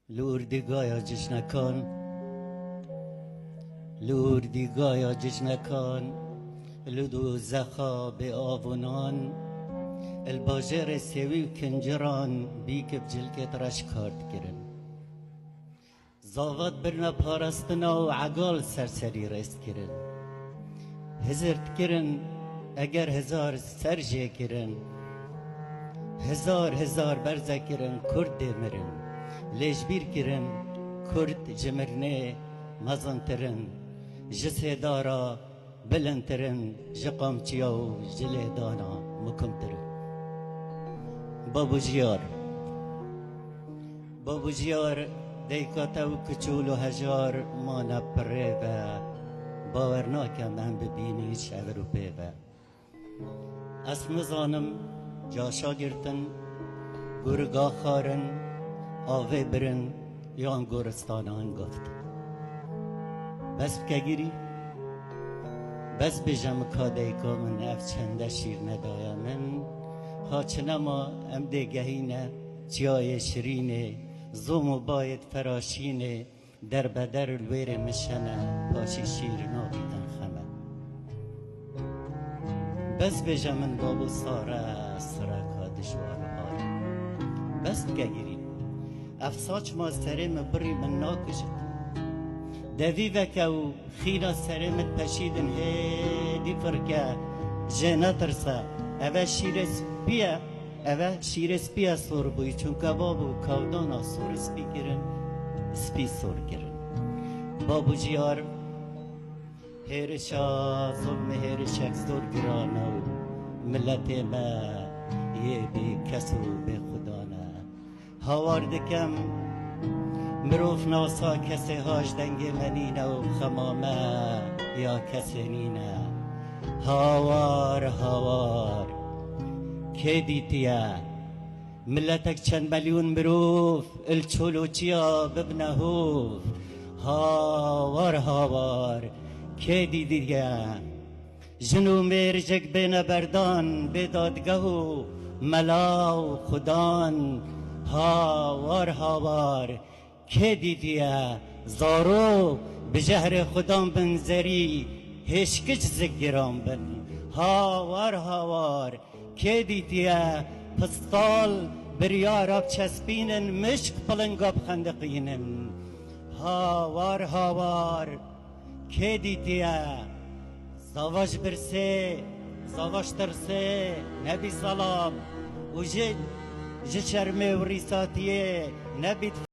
لوردگایا جشنکان لوردگایا جشنکان لدو زخا به آونان الباجر سوی و کنجران بیک بجلکت رش کارد کرن زاوات برنا پارستنا و عقال سرسری رست کرن هزرت کرن اگر هزار سرجه کرن هزار برزه کرن کرد مرن لیجبیر کرن کرد جمرنه مزنترن جسدارا بلندترن جقامچیا و جلهدانا مکمترن بابو جیار دیکاتا و کچول و هجار مانا پره و باور ناکم هم ببینی هیچ عبر و پیوه اسم زانم جاشا گرتن گرگا خارن آوه برن یان گورستان گفت بس بکگیری بس بجم کاده که من اف چنده شیر ندایا من هاچنما ام دگهینه چیای شرینه زومو باید فراشینه در بدر الویر مشنه پاشی شیر نابیدن خمه بس بجم من بابو ساره سرکا دشوار آره بس بکگیری افساچ ما سرم بری من ناکشد دوی وکو خینا سرمت پشیدن هیدی فرکه جنه ترسه اوه شیر سپیه سور بوی چون که بابو کودانا سور سپی کرن سپی سور کرن بابو جیار هیرشا ظلم هیرشک زور گرانه و ملت ما یه بی کسو به خدانه هاوار دکم مروف ناسا کسی هاش دنگ منینه و خمامه یا کسی نینه هاوار که دیتیه ملتک چند میلیون مروف الچولوچیا ببنه هوف هاوار که دیتیه جنو میرجک بین بردان بدادگه و ملاو خدان هاوار که دیدیه زارو به جهر خدام بنزری هشکش زگرام بن هاوار که دیدیه پستال بریاراب چسبینن مشک پلنگاب خندقینن هاوار که دیدیه زواج برسه زواج ترسه نبی سلام و جه شرمه و ریساتیه نبی